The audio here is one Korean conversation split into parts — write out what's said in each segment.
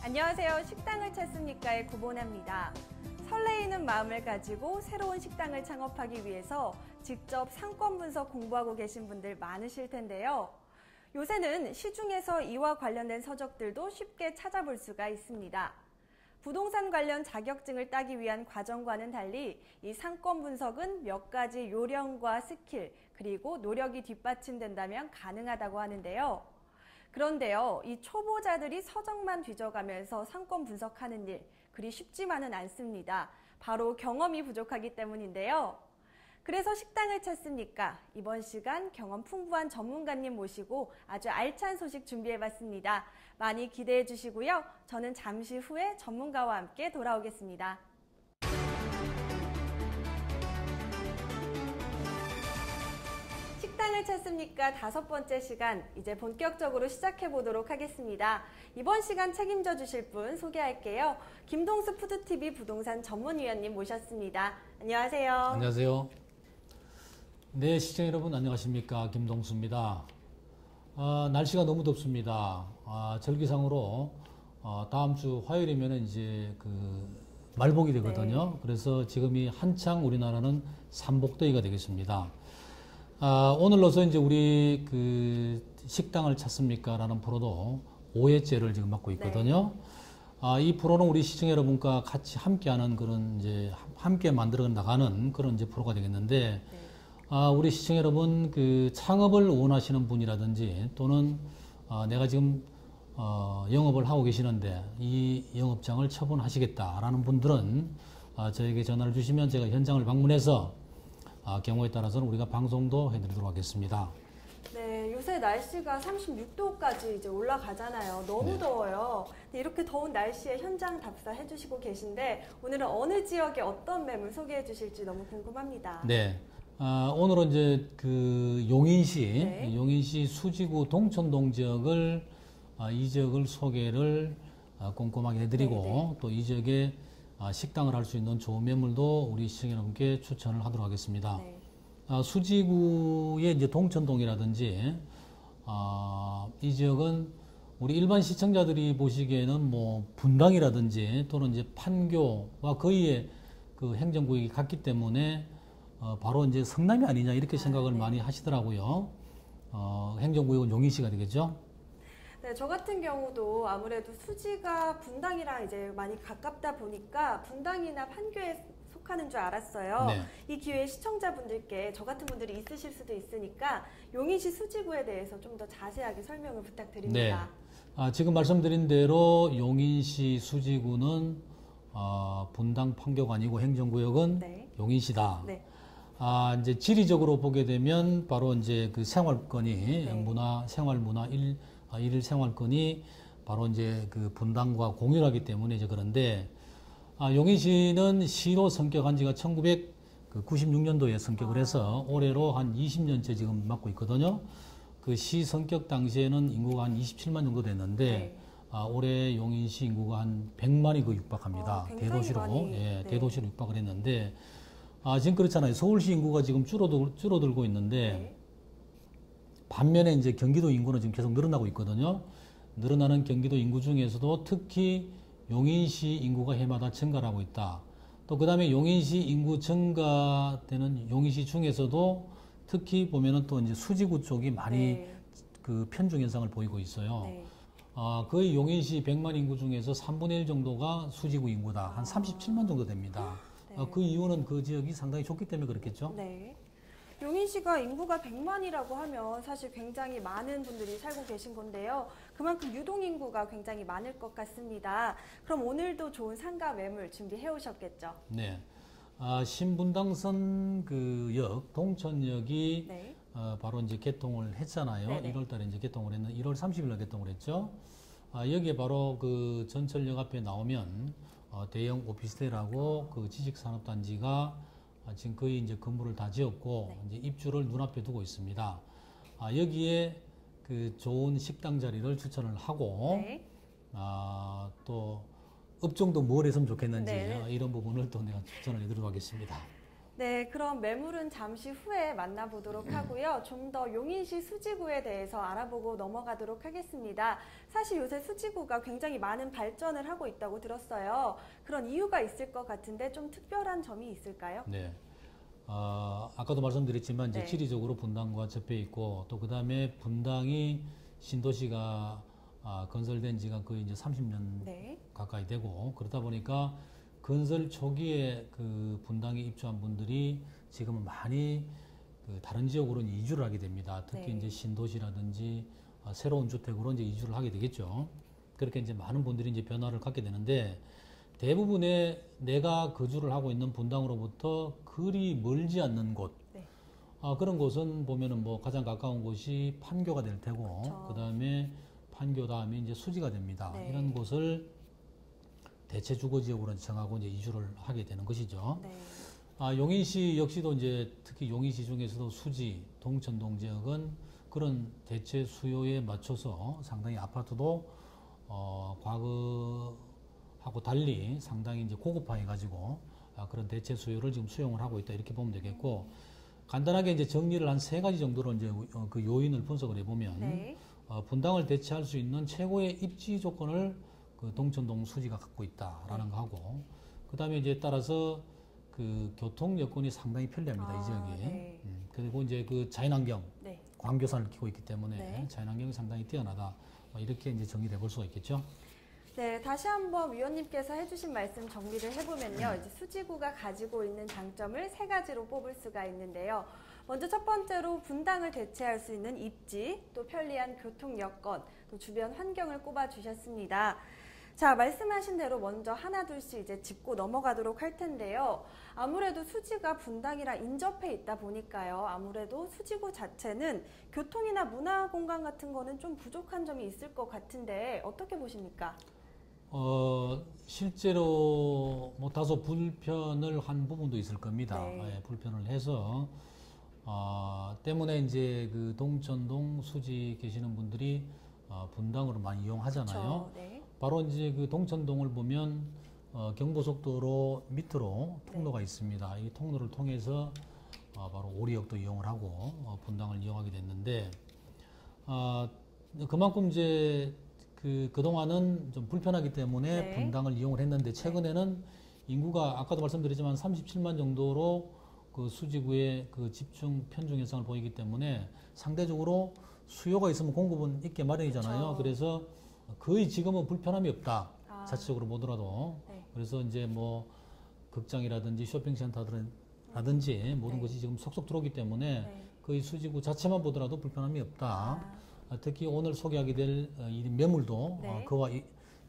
안녕하세요. 식당을 찾습니까의 구본아입니다. 설레이는 마음을 가지고 새로운 식당을 창업하기 위해서 직접 상권 분석 공부하고 계신 분들 많으실 텐데요. 요새는 시중에서 이와 관련된 서적들도 쉽게 찾아볼 수가 있습니다. 부동산 관련 자격증을 따기 위한 과정과는 달리 이 상권 분석은 몇 가지 요령과 스킬, 그리고 노력이 뒷받침된다면 가능하다고 하는데요. 그런데요, 이 초보자들이 서적만 뒤져가면서 상권 분석하는 일, 그리 쉽지만은 않습니다. 바로 경험이 부족하기 때문인데요. 그래서 식당을 찾습니까? 이번 시간 경험 풍부한 전문가님 모시고 아주 알찬 소식 준비해봤습니다. 많이 기대해 주시고요. 저는 잠시 후에 전문가와 함께 돌아오겠습니다. 식당을 찾습니까? 5번째 시간, 이제 본격적으로 시작해 보도록 하겠습니다. 이번 시간 책임져 주실 분 소개할게요. 김동수 푸드TV 부동산 전문위원님 모셨습니다. 안녕하세요. 안녕하세요. 네, 시청자 여러분 안녕하십니까? 김동수입니다. 날씨가 너무 덥습니다. 절기상으로 다음 주 화요일이면 이제 말복이 되거든요. 네. 그래서 지금이 한창 우리나라는 삼복더위가 되겠습니다. 오늘로서 이제 우리 식당을 찾습니까라는 프로도 5회째를 지금 맡고 있거든요. 네. 이 프로는 우리 시청자 여러분과 같이 함께하는 그런 이제 함께 만들어 나가는 그런 이제 프로가 되겠는데, 네. 우리 시청자 여러분 창업을 원하시는 분이라든지 또는 내가 지금 영업을 하고 계시는데 이 영업장을 처분하시겠다라는 분들은 저에게 전화를 주시면 제가 현장을 방문해서 경우에 따라서는 우리가 방송도 해드리도록 하겠습니다. 네, 요새 날씨가 36도까지 이제 올라가잖아요. 너무 네. 더워요. 근데 이렇게 더운 날씨에 현장 답사 해주시고 계신데 오늘은 어느 지역의 어떤 매물 소개해 주실지 너무 궁금합니다. 네, 오늘은 이제 용인시 수지구 동천동 지역을 이 지역을 소개를 꼼꼼하게 해드리고 네. 또 이 지역에 식당을 할 수 있는 좋은 매물도 우리 시청자 여러분께 추천을 하도록 하겠습니다. 네. 수지구의 이제 동천동이라든지 이 지역은 우리 일반 시청자들이 보시기에는 뭐 분당이라든지 또는 이제 판교와 거의의 행정구역이 같기 때문에 바로 이제 성남이 아니냐 이렇게 생각을 네. 많이 하시더라고요. 행정구역은 용인시가 되겠죠. 네, 저 같은 경우도 아무래도 수지가 분당이랑 이제 많이 가깝다 보니까 분당이나 판교에 속하는 줄 알았어요. 네. 이 기회에 시청자분들께 저 같은 분들이 있으실 수도 있으니까 용인시 수지구에 대해서 좀 더 자세하게 설명을 부탁드립니다. 네. 지금 말씀드린 대로 용인시 수지구는 분당 판교가 아니고 행정구역은 네. 용인시다. 네. 이제 지리적으로 보게 되면 바로 이제 생활권이 네. 생활문화 일일 생활권이 바로 이제 분당과 공유하기 때문에 이제 그런데 용인시는 시로 성격한 지가 1996년도에 성격을 해서 올해로 한 20년째 지금 맡고 있거든요. 시 성격 당시에는 인구가 한 27만 정도 됐는데 네. 올해 용인시 인구가 한 100만이 육박합니다. 대도시로 예, 네. 대도시로 육박을 했는데 지금 그렇잖아요. 서울시 인구가 지금 줄어들고 있는데 네. 반면에 이제 경기도 인구는 지금 계속 늘어나고 있거든요. 늘어나는 경기도 인구 중에서도 특히 용인시 인구가 해마다 증가를 하고 있다. 또 그 다음에 용인시 인구 증가되는 용인시 중에서도 특히 보면은 또 이제 수지구 쪽이 많이 네. 편중 현상을 보이고 있어요. 네. 거의 용인시 100만 인구 중에서 3분의 1 정도가 수지구 인구다. 한 37만 정도 됩니다. 네. 그 이유는 그 지역이 상당히 좁기 때문에 그렇겠죠. 네. 용인시가 인구가 100만이라고 하면 사실 굉장히 많은 분들이 살고 계신 건데요. 그만큼 유동인구가 굉장히 많을 것 같습니다. 그럼 오늘도 좋은 상가 매물 준비해 오셨겠죠? 네. 신분당선 역, 동천역이 네. 바로 이제 개통을 했잖아요. 네네. 1월 달에 이제 개통을 했는데 1월 30일 날 개통을 했죠. 여기에 바로 전철역 앞에 나오면 대형 오피스텔하고 지식산업단지가 지금 거의 이제 건물을 다 지었고 네. 이제 입주를 눈앞에 두고 있습니다. 여기에 좋은 식당 자리를 추천을 하고 네. 또 업종도 뭘 했으면 좋겠는지 네. 이런 부분을 또 내가 추천을 해드리도록 하겠습니다. 네, 그럼 매물은 잠시 후에 만나보도록 하고요. 좀 더 용인시 수지구에 대해서 알아보고 넘어가도록 하겠습니다. 사실 요새 수지구가 굉장히 많은 발전을 하고 있다고 들었어요. 그런 이유가 있을 것 같은데 좀 특별한 점이 있을까요? 네. 아까도 말씀드렸지만 이제 네. 지리적으로 분당과 접해 있고 또 그다음에 분당이 신도시가 건설된 지가 거의 이제 30년 네. 가까이 되고 그러다 보니까 건설 초기에 그 분당에 입주한 분들이 지금은 많이 그 다른 지역으로 이제 이주를 하게 됩니다. 특히 네. 이제 신도시라든지 새로운 주택으로 이제 이주를 하게 되겠죠. 그렇게 이제 많은 분들이 이제 변화를 갖게 되는데 대부분의 내가 거주를 하고 있는 분당으로부터 그리 멀지 않는 곳, 네. 그런 곳은 보면은 뭐 가장 가까운 곳이 판교가 될 테고, 그 다음에 판교 다음에 이제 수지가 됩니다. 네. 이런 곳을 대체 주거 지역으로 정하고 이제 이주를 하게 되는 것이죠. 네. 용인시 역시도 이제 특히 용인시 중에서도 수지, 동천동 지역은 그런 대체 수요에 맞춰서 상당히 아파트도 과거하고 달리 상당히 이제 고급화해 가지고 그런 대체 수요를 지금 수용을 하고 있다 이렇게 보면 되겠고 간단하게 이제 정리를 한 3가지 정도로 이제 그 요인을 분석을 해보면 네. 분당을 대체할 수 있는 최고의 입지 조건을 그 동천동 수지가 갖고 있다라는 거하고 그다음에 이제 따라서 그 교통 여건이 상당히 편리합니다 이 지역이. 네. 그리고 이제 그 자연환경, 네. 광교산을 끼고 있기 때문에 네. 자연환경이 상당히 뛰어나다 이렇게 이제 정리를 해볼 수가 있겠죠. 네, 다시 한번 위원님께서 해주신 말씀 정리를 해보면요. 이제 수지구가 가지고 있는 장점을 3가지로 뽑을 수가 있는데요. 먼저 첫 번째로 분당을 대체할 수 있는 입지, 또 편리한 교통 여건, 또 주변 환경을 꼽아주셨습니다. 자, 말씀하신 대로 먼저 하나둘씩 이제 짚고 넘어가도록 할 텐데요. 아무래도 수지가 분당이랑 인접해 있다 보니까요. 아무래도 수지구 자체는 교통이나 문화 공간 같은 거는 좀 부족한 점이 있을 것 같은데 어떻게 보십니까? 실제로 뭐 다소 불편을 한 부분도 있을 겁니다. 네. 예, 불편을 해서 때문에 이제 그 동천동 수지 계시는 분들이 분당으로 많이 이용하잖아요. 그렇죠. 네. 바로 이제 그 동천동을 보면 경부속도로 밑으로 통로가 네. 있습니다. 이 통로를 통해서 바로 오리역도 이용을 하고 분당을 이용하게 됐는데 그만큼 이제 그동안은 좀 불편하기 때문에 네. 분당을 이용을 했는데 최근에는 인구가 아까도 말씀드렸지만 37만 정도로 그 수지구에 그 집중 편중 현상을 보이기 때문에 상대적으로 수요가 있으면 공급은 있게 마련이잖아요. 그렇죠. 그래서 거의 지금은 불편함이 없다. 자체적으로 보더라도. 네. 그래서 이제 뭐 극장이라든지 쇼핑센터라든지 모든 네. 것이 지금 속속 들어오기 때문에 네. 거의 수지구 자체만 보더라도 불편함이 없다. 특히 오늘 소개하게 될 이 매물도 네. 그와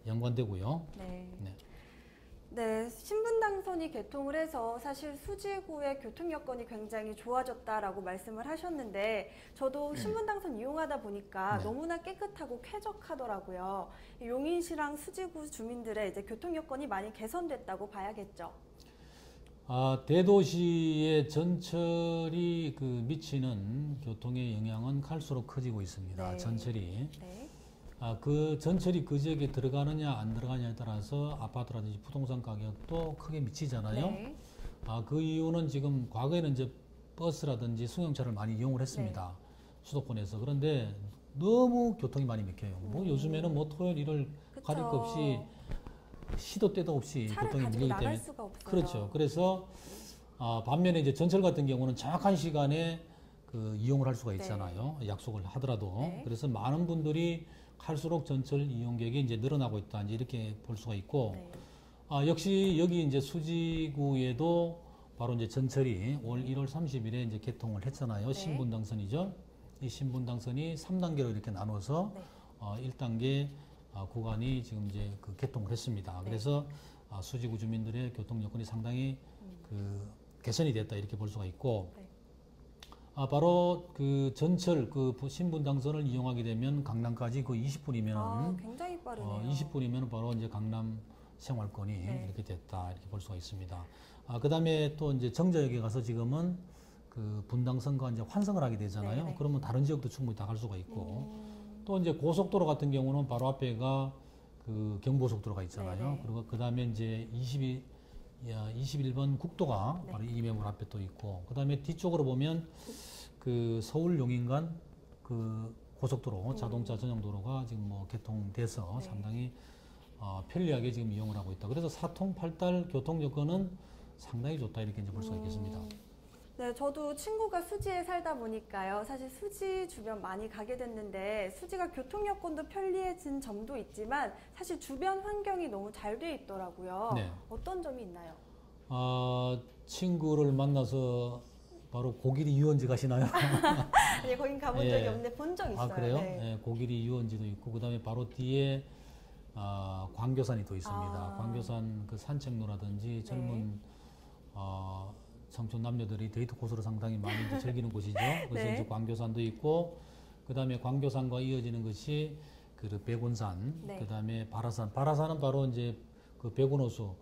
연관되고요. 네. 네. 네, 신분당선이 개통을 해서 사실 수지구의 교통 여건이 굉장히 좋아졌다라고 말씀을 하셨는데 저도 신분당선 이용하다 보니까 네. 너무나 깨끗하고 쾌적하더라고요. 용인시랑 수지구 주민들의 이제 교통 여건이 많이 개선됐다고 봐야겠죠. 대도시의 전철이 그 미치는 교통의 영향은 갈수록 커지고 있습니다. 네. 전철이. 네. 그 전철이 그 지역에 들어가느냐 안 들어가느냐에 따라서 아파트라든지 부동산 가격도 크게 미치잖아요. 네. 그 이유는 지금 과거에는 이제 버스라든지 승용차를 많이 이용을 했습니다. 수도권에서. 그런데 너무 교통이 많이 막혀요. 뭐 요즘에는 뭐 토요일, 일요일 가릴 것 없이 시도 때도 없이 교통이 밀리기 때문에. 수가 없어요. 그렇죠. 그래서 반면에 이제 전철 같은 경우는 정확한 시간에 그 이용을 할 수가 있잖아요. 네. 약속을 하더라도. 네. 그래서 많은 분들이 갈수록 전철 이용객이 이제 늘어나고 있다. 이제 이렇게 볼 수가 있고. 네. 역시 여기 이제 수지구에도 바로 이제 전철이 올 1월 30일에 이제 개통을 했잖아요. 네. 신분당선이죠. 이 신분당선이 3단계로 이렇게 나눠서 네. 1단계 구간이 지금 이제 그 개통을 했습니다. 네. 그래서 수지구 주민들의 교통 여건이 상당히 그 개선이 됐다 이렇게 볼 수가 있고. 네. 바로 그 전철 그 신분당선을 이용하게 되면 강남까지 그 20분이면 굉장히 빠르네요. 20분이면 바로 이제 강남 생활권이 네. 이렇게 됐다 이렇게 볼 수가 있습니다. 그다음에 또 이제 정자역에 가서 지금은 그 분당선과 이제 환승을 하게 되잖아요. 네. 그러면 다른 지역도 충분히 다 갈 수가 있고 또 이제 고속도로 같은 경우는 바로 앞에가 그 경부고속도로가 있잖아요. 네. 그리고 그다음에 이제 21번 국도가 바로 이 매물 앞에 또 있고, 그 다음에 뒤쪽으로 보면 그 서울 용인간 그 고속도로, 자동차 전용 도로가 지금 뭐 개통돼서 상당히 편리하게 지금 이용을 하고 있다. 그래서 사통팔달 교통 여건은 상당히 좋다, 이렇게 이제 볼 수가 있겠습니다. 네, 저도 친구가 수지에 살다 보니까요. 사실 수지 주변 많이 가게 됐는데 수지가 교통 여건도 편리해진 점도 있지만 사실 주변 환경이 너무 잘 돼 있더라고요. 네. 어떤 점이 있나요? 친구를 만나서 바로 고길이 유원지 가시나요? 아니, 거긴 가본 적이 없는데 본 적 있어요. 그래요? 네. 네, 고길이 유원지도 있고, 그 다음에 바로 뒤에 광교산이 또 있습니다. 광교산 그 산책로라든지 젊은 청춘 남녀들이 데이트 코스로 상당히 많이 이제 즐기는 곳이죠. 그래서 이제 광교산도 있고, 그 다음에 광교산과 이어지는 것이 그 백운산, 그 다음에 바라산. 바라산은 바로 이제 그 백운호수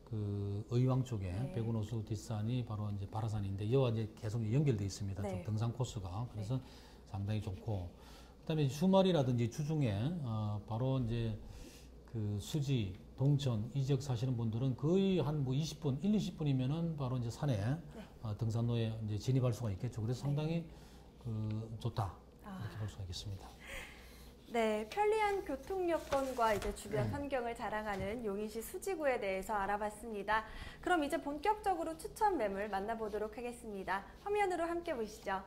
그 의왕 쪽에 백운호수 뒷산이 바로 이제 바라산인데, 이와 이제 계속 연결되어 있습니다. 좀 등산 코스가. 그래서 상당히 좋고, 그 다음에 주말이라든지 주중에 바로 이제 그 수지, 동천 이 지역 사시는 분들은 거의 한 뭐 20분, 20분이면은 바로 이제 산에 등산로에 이제 진입할 수가 있겠죠. 그래서 상당히 그 좋다, 이렇게 볼 수가 있겠습니다. 네, 편리한 교통 여건과 이제 주변 환경을 자랑하는 용인시 수지구에 대해서 알아봤습니다. 그럼 이제 본격적으로 추천 매물 만나보도록 하겠습니다. 화면으로 함께 보시죠.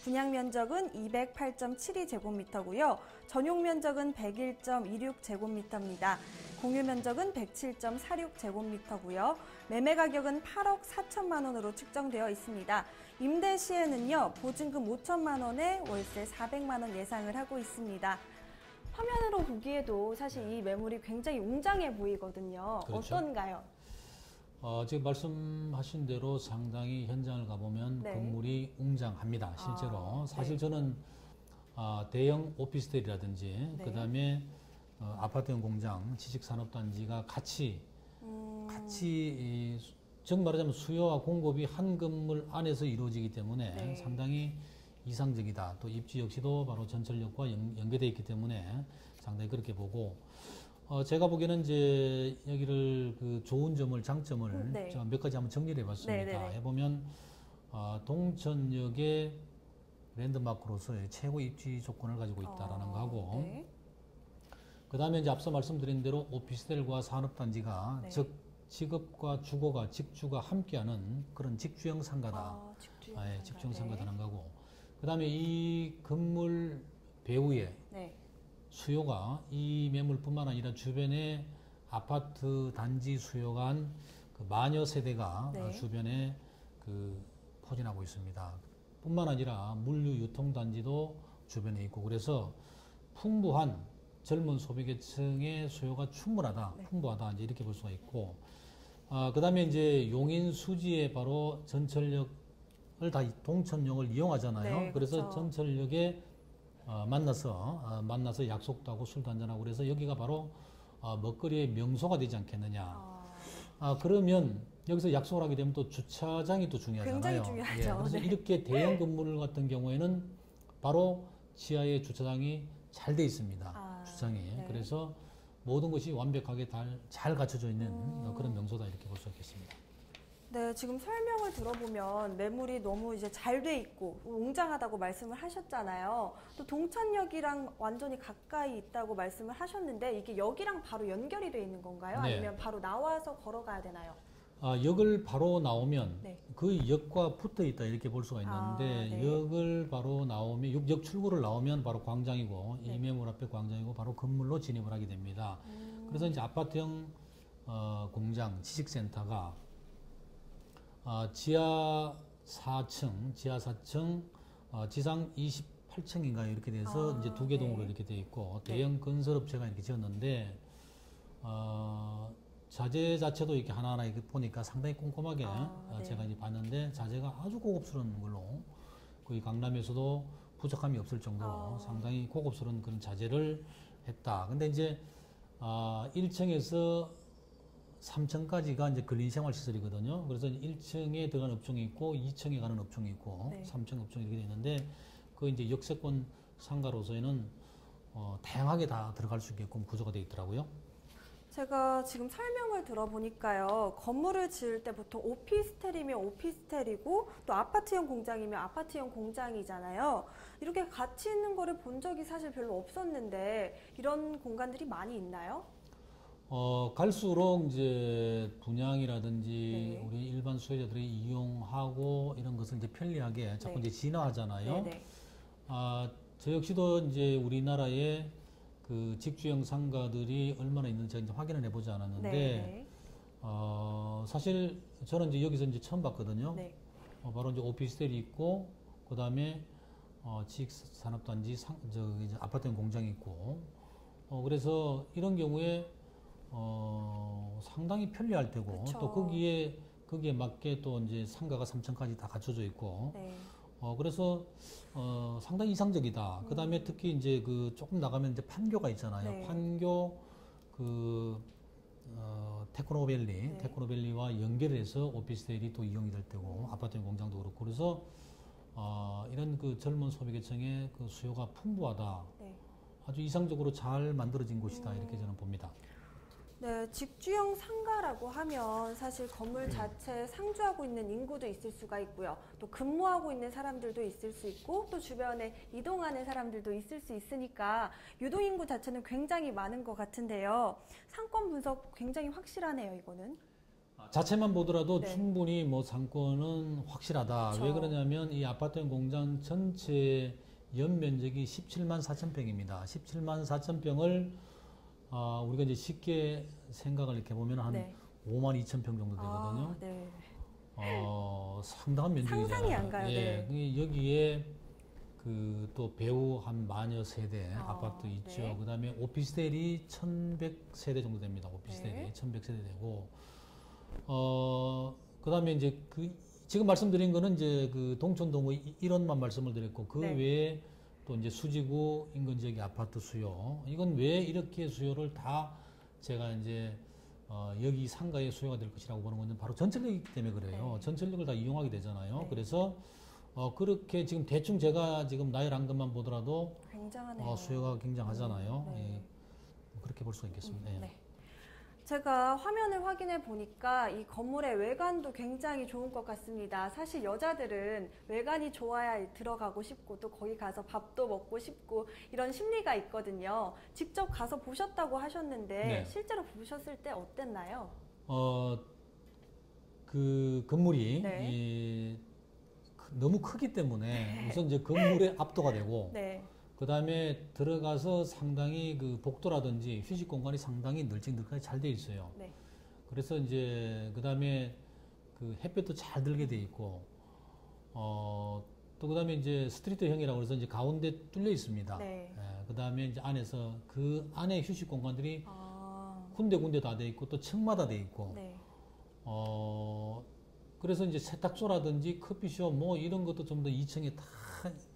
분양 면적은 208.72제곱미터고요. 전용 면적은 101.26제곱미터입니다. 공유 면적은 107.46제곱미터고요. 매매 가격은 8억 4천만 원으로 측정되어 있습니다. 임대 시에는요, 보증금 5천만 원에 월세 400만 원 예상을 하고 있습니다. 화면으로 보기에도 사실 이 매물이 굉장히 웅장해 보이거든요. 그렇죠. 어떤가요? 지금 말씀하신 대로 상당히 현장을 가보면 건물이 웅장합니다. 실제로. 사실 저는 대형 오피스텔이라든지 그다음에 아파트형 공장, 지식산업단지가 같이 정 말하자면 수요와 공급이 한 건물 안에서 이루어지기 때문에 상당히 이상적이다. 또 입지 역시도 바로 전철역과 연계되어 있기 때문에 상당히 그렇게 보고, 제가 보기에는 이제 여기를 그 좋은 점을, 장점을 제가 몇 가지 한번 정리를 해봤습니다. 해보면 동천역의 랜드마크로서의 최고 입지 조건을 가지고 있다라는 거하고, 그 다음에 이제 앞서 말씀드린 대로 오피스텔과 산업단지가 즉 직업과 주거가, 직주가 함께하는 그런 직주형 상가다. 직주형 상가다는 거고, 그 다음에 이 건물 배후에 수요가 이 매물뿐만 아니라 주변에 아파트 단지 수요가 한 그 만여 세대가 주변에 그 포진하고 있습니다. 뿐만 아니라 물류 유통 단지도 주변에 있고, 그래서 풍부한 젊은 소비계층의 수요가 충분하다, 풍부하다, 이제 이렇게 볼 수가 있고, 그 다음에 이제 용인 수지에 바로 전철역을 다 동천역을 이용하잖아요. 그래서 그렇죠. 전철역에 만나서 약속도 하고 술도 한잔하고, 그래서 여기가 바로 먹거리의 명소가 되지 않겠느냐. 그러면 여기서 약속을 하게 되면 또 주차장이 또 중요하잖아요. 굉장히 중요하죠. 그래서 이렇게 대형 건물 같은 경우에는 바로 지하에 주차장이 잘 돼 있습니다. 주차장이. 그래서 모든 것이 완벽하게 잘 갖춰져 있는 그런 명소다, 이렇게 볼 수 있겠습니다. 네, 지금 설명을 들어보면 매물이 너무 이제 잘 돼 있고 웅장하다고 말씀을 하셨잖아요. 또 동천역이랑 완전히 가까이 있다고 말씀을 하셨는데, 이게 역이랑 바로 연결이 돼 있는 건가요? 아니면 바로 나와서 걸어가야 되나요? 역을 바로 나오면 그 역과 붙어 있다, 이렇게 볼 수가 있는데, 역을 바로 나오면, 역 출구를 나오면 바로 광장이고, 이 매물 앞에 광장이고, 바로 건물로 진입을 하게 됩니다. 그래서 이제 아파트형 공장, 지식센터가 지하 4층, 지상 28층인가요? 이렇게 돼서 이제 두 개 동으로 이렇게 돼 있고, 대형 건설업체가 이렇게 지었는데, 자재 자체도 이렇게 하나하나 이렇게 보니까 상당히 꼼꼼하게 제가 이제 봤는데, 자재가 아주 고급스러운 걸로, 거의 강남에서도 부족함이 없을 정도로 상당히 고급스러운 그런 자재를 했다. 근데 이제 1층에서 3층까지가 이제 근린생활시설이거든요. 그래서 1층에 들어가는 업종이 있고, 2층에 가는 업종이 있고, 3층 업종이 이렇게 되어 있는데, 그 이제 역세권 상가로서에는 다양하게 다 들어갈 수 있게끔 구조가 되어 있더라고요. 제가 지금 설명을 들어보니까요. 건물을 지을 때 보통 오피스텔이면 오피스텔이고 또 아파트형 공장이면 아파트형 공장이잖아요. 이렇게 같이 있는 거를 본 적이 사실 별로 없었는데 이런 공간들이 많이 있나요? 갈수록 이제 분양이라든지 네. 우리 일반 소유자들이 이용하고 이런 것을 이제 편리하게 자꾸 네. 이제 진화하잖아요. 네네. 저 역시도 이제 우리나라에 그 직주형 상가들이 얼마나 있는지 제가 이제 확인을 해보지 않았는데, 네. 사실 저는 이제 여기서 이제 처음 봤거든요. 네. 바로 이제 오피스텔이 있고, 그 다음에 지식산업단지 이제 아파트형 공장이 있고, 그래서 이런 경우에 상당히 편리할 테고, 그쵸. 또 거기에 맞게 또 이제 상가가 3층까지 다 갖춰져 있고, 네. 그래서 상당히 이상적이다. 그 다음에 특히 이제 그 조금 나가면 이제 판교가 있잖아요. 네. 판교 테크노밸리, 네. 테크노밸리와 연결해서 오피스텔이 또 이용이 될 테고, 아파트형 공장도 그렇고, 그래서 이런 그 젊은 소비계층의 그 수요가 풍부하다. 네. 아주 이상적으로 잘 만들어진 곳이다. 이렇게 저는 봅니다. 네, 직주형 상가라고 하면 사실 건물 자체에 상주하고 있는 인구도 있을 수가 있고요. 또 근무하고 있는 사람들도 있을 수 있고 또 주변에 이동하는 사람들도 있을 수 있으니까 유동인구 자체는 굉장히 많은 것 같은데요. 상권 분석 굉장히 확실하네요, 이거는. 자체만 보더라도 네. 충분히 뭐 상권은 확실하다. 그쵸. 왜 그러냐면 이 아파트형 공장 전체 연면적이 17만 4천 평입니다. 17만 4천 평을 우리가 이제 쉽게 생각을 이렇게 보면 한 네. 5만 2천 평 정도 되거든요. 네. 상당한 면적이잖아요. 상상이 안 가요. 예, 네. 여기에 그 또 배우 한 만여 세대 아파트 있죠. 네. 그다음에 오피스텔이 1,100세대 정도 됩니다. 오피스텔이 네. 1,100세대 되고 그다음에 이제 지금 말씀드린 거는 이제 그 동촌동의 이런만 말씀을 드렸고 그 네. 외에 또 이제 수지구 인근 지역의 아파트 수요. 이건 왜 이렇게 수요를 다 제가 이제 여기 상가의 수요가 될 것이라고 보는 건데 바로 전철역이기 때문에 그래요. 네. 전철역을 다 이용하게 되잖아요. 네. 그래서 그렇게 지금 대충 제가 지금 나열한 것만 보더라도 굉장하네요. 수요가 굉장하잖아요. 네. 예, 그렇게 볼 수가 있겠습니다. 예. 네. 제가 화면을 확인해 보니까 이 건물의 외관도 굉장히 좋은 것 같습니다. 사실 여자들은 외관이 좋아야 들어가고 싶고 또 거기 가서 밥도 먹고 싶고 이런 심리가 있거든요. 직접 가서 보셨다고 하셨는데 네. 실제로 보셨을 때 어땠나요? 그 건물이 네. 너무 크기 때문에 우선 이제 건물에 압도가 되고 네. 그 다음에 들어가서 상당히 그 복도라든지 휴식 공간이 상당히 널찍널찍하게 잘 돼 있어요. 네. 그래서 이제 그 다음에 그 햇볕도 잘 들게 돼 있고, 또 그 다음에 이제 스트리트형이라고 해서 이제 가운데 뚫려 있습니다. 네. 그 다음에 이제 안에서 그 안에 휴식 공간들이 아, 군데군데 다 돼 있고 또 층마다 돼 있고, 네. 그래서 이제 세탁소라든지 커피숍 뭐 이런 것도 좀 더 2층에 다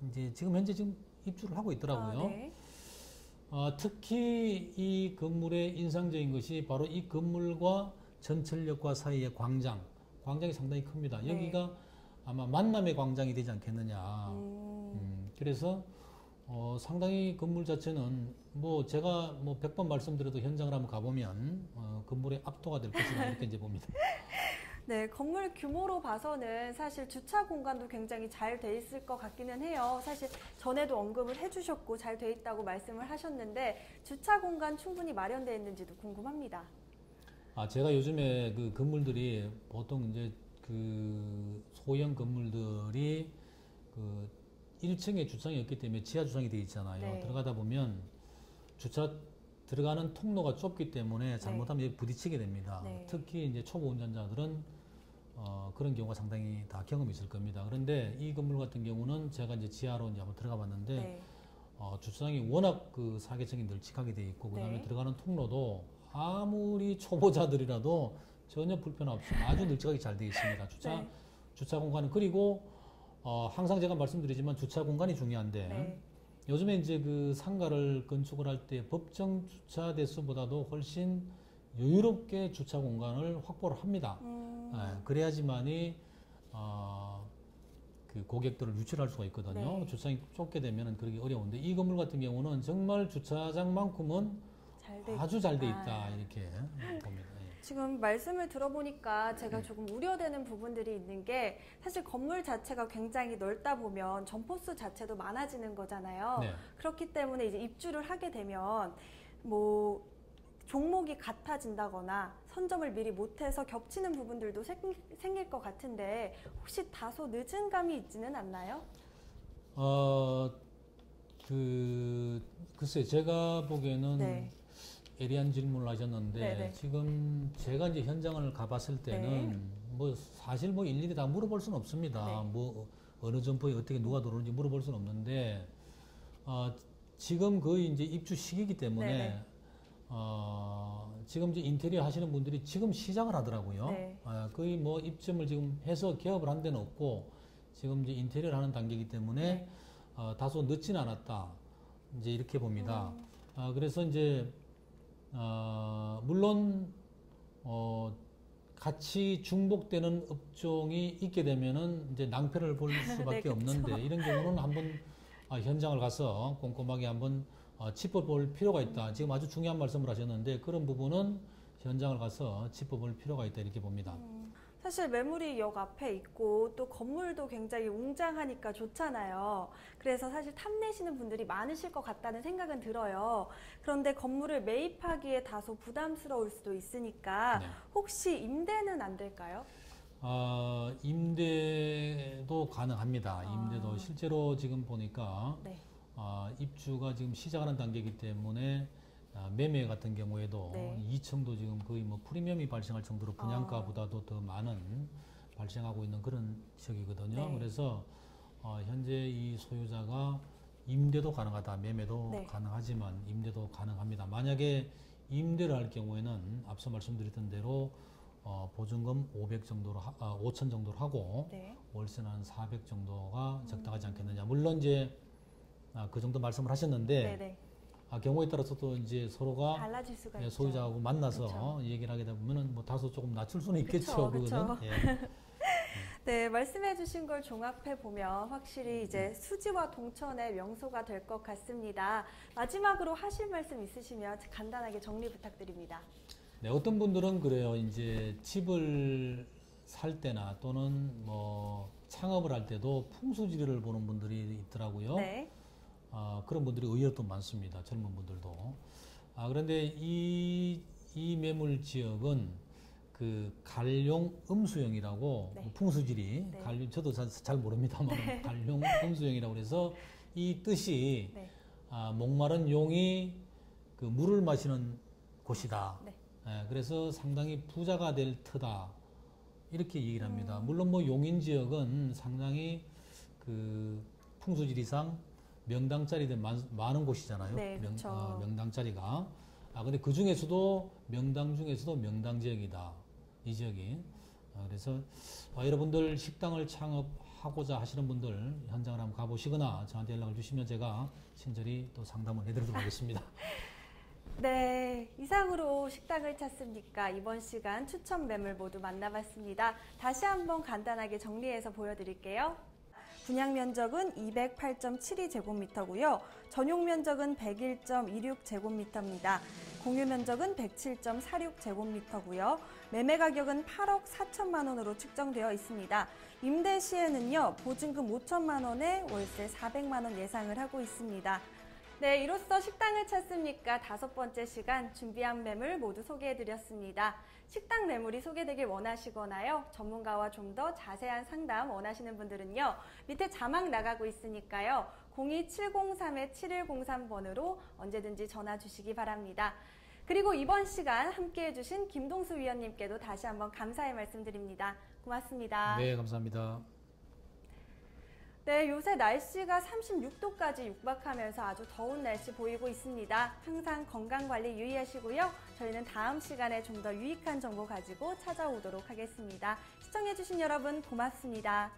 이제 지금 현재 지금 입주를 하고 있더라고요. 네. 특히 이 건물의 인상적인 것이 바로 이 건물과 전철역과 사이의 광장이 상당히 큽니다. 네. 여기가 아마 만남의 광장이 되지 않겠느냐. 그래서 상당히 건물 자체는 뭐 제가 뭐 100번 말씀드려도 현장을 한번 가보면 건물의 압도가 될 것이다 이렇게 이제 봅니다. 네, 건물 규모로 봐서는 사실 주차 공간도 굉장히 잘 돼 있을 것 같기는 해요. 사실 전에도 언급을 해주셨고 잘 돼 있다고 말씀을 하셨는데 주차 공간 충분히 마련되어 있는지도 궁금합니다. 제가 요즘에 그 건물들이 보통 이제 그 소형 건물들이 그 1층에 주차장이 없기 때문에 지하 주차장이 돼 있잖아요. 네. 들어가다 보면 주차 들어가는 통로가 좁기 때문에 잘못하면 여기 부딪히게 됩니다. 네. 특히 이제 초보 운전자들은 그런 경우가 상당히 다 경험이 있을 겁니다. 그런데 이 건물 같은 경우는 제가 이제 지하로 이제 한번 들어가 봤는데 네. 주차장이 워낙 그 사계층이 널찍하게 돼 있고 그다음에 네. 들어가는 통로도 아무리 초보자들이라도 전혀 불편 없이 아주 널찍하게 잘 돼 있습니다. 네. 주차 공간은 그리고 항상 제가 말씀드리지만 주차 공간이 중요한데 네. 요즘에 이제 그 상가를 건축을 할 때 법정 주차 대수보다도 훨씬 여유롭게 주차 공간을 확보를 합니다. 그래야지만이 그 고객들을 유치할 수가 있거든요. 네. 주차장이 좁게 되면 그러기 어려운데 이 건물 같은 경우는 정말 주차장만큼은 잘 돼 아주 잘 돼 있다. 있다 이렇게 지금 말씀을 들어보니까 제가 조금 우려되는 부분들이 있는 게 사실 건물 자체가 굉장히 넓다 보면 점포수 자체도 많아지는 거잖아요. 네. 그렇기 때문에 이제 입주를 하게 되면 뭐 종목이 같아진다거나 선점을 미리 못해서 겹치는 부분들도 생길 것 같은데 혹시 다소 늦은 감이 있지는 않나요? 글쎄 제가 보기에는 네. 예리한 질문을 하셨는데 네네. 지금 제가 이제 현장을 가봤을 때는 네. 뭐 사실 뭐 일일이 다 물어볼 수는 없습니다. 네. 뭐 어느 점포에 어떻게 누가 들어오는지 물어볼 수는 없는데 지금 거의 이제 입주 시기이기 때문에 네네. 지금 이제 인테리어 하시는 분들이 지금 시작을 하더라고요. 네. 거의 뭐 입점을 지금 해서 개업을 한 데는 없고 지금 이제 인테리어를 하는 단계이기 때문에 네. 다소 늦지는 않았다. 이제 이렇게 봅니다. 그래서 이제 물론 같이 중복되는 업종이 있게 되면은 이제 낭패를 볼 수밖에 네, 없는데 이런 경우는 한번 현장을 가서 꼼꼼하게 한번 짚어볼 필요가 있다. 지금 아주 중요한 말씀을 하셨는데 그런 부분은 현장을 가서 짚어볼 필요가 있다 이렇게 봅니다. 사실 매물이 역 앞에 있고 또 건물도 굉장히 웅장하니까 좋잖아요. 그래서 사실 탐내시는 분들이 많으실 것 같다는 생각은 들어요. 그런데 건물을 매입하기에 다소 부담스러울 수도 있으니까 네. 혹시 임대는 안 될까요? 임대도 가능합니다. 임대도 실제로 지금 보니까 네. 입주가 지금 시작하는 단계이기 때문에 매매 같은 경우에도 네. 2층도 지금 거의 뭐 프리미엄이 발생할 정도로 분양가보다도 더 많은 발생하고 있는 그런 지역이거든요. 네. 그래서 현재 이 소유자가 임대도 가능하다, 매매도 네. 가능하지만 임대도 가능합니다. 만약에 임대를 할 경우에는 앞서 말씀드렸던 대로 보증금 500 정도로 5천 정도로 하고 네. 월세는 한 400 정도가 적당하지 않겠느냐. 물론 이제 그 정도 말씀을 하셨는데. 네네. 경우에 따라서 또 이제 서로가 달라질 수가 소유자하고 있죠. 만나서 그쵸. 얘기를 하게 되면 뭐 다소 조금 낮출 수는 있겠죠. 그거는. 예. 네, 말씀해주신 걸 종합해 보면 확실히 이제 수지와 동천의 명소가 될 것 같습니다. 마지막으로 하실 말씀 있으시면 간단하게 정리 부탁드립니다. 네, 어떤 분들은 그래요. 이제 집을 살 때나 또는 뭐 창업을 할 때도 풍수지리를 보는 분들이 있더라고요. 네. 그런 분들이 의외로 또 많습니다. 젊은 분들도. 그런데 이 매물 지역은 그 갈룡 음수형이라고 네. 풍수지리, 네. 갈룡, 저도 잘 모릅니다만 네. 갈룡 음수형이라고 그래서 이 뜻이 네. 목마른 용이 그 물을 마시는 곳이다. 네. 그래서 상당히 부자가 될 터다. 이렇게 얘기를 합니다. 물론 뭐 용인 지역은 상당히 그 풍수지리상 명당 자리들 많은 곳이잖아요. 네, 그렇죠. 명당 자리가. 근데 그 중에서도 명당 중에서도 명당 지역이다. 이 지역이. 그래서 여러분들 식당을 창업하고자 하시는 분들 현장을 한번 가보시거나 저한테 연락을 주시면 제가 친절히 또 상담을 해드리도록 하겠습니다. 네, 이상으로 식당을 찾습니까? 이번 시간 추천 매물 모두 만나봤습니다. 다시 한번 간단하게 정리해서 보여드릴게요. 분양 면적은 208.72제곱미터고요. 전용 면적은 101.26제곱미터입니다. 공유 면적은 107.46제곱미터고요. 매매 가격은 8억 4천만 원으로 측정되어 있습니다. 임대 시에는요, 보증금 5천만 원에 월세 400만 원 예상을 하고 있습니다. 네, 이로써 식당을 찾습니까? 5번째 시간 준비한 매물 모두 소개해드렸습니다. 식당 매물이 소개되길 원하시거나요, 전문가와 좀 더 자세한 상담 원하시는 분들은요, 밑에 자막 나가고 있으니까요, 02-703-7103번으로 언제든지 전화 주시기 바랍니다. 그리고 이번 시간 함께해 주신 김동수 위원님께도 다시 한번 감사의 말씀드립니다. 고맙습니다. 네, 감사합니다. 네, 요새 날씨가 36도까지 육박하면서 아주 더운 날씨 보이고 있습니다. 항상 건강관리 유의하시고요. 저희는 다음 시간에 좀 더 유익한 정보 가지고 찾아오도록 하겠습니다. 시청해주신 여러분 고맙습니다.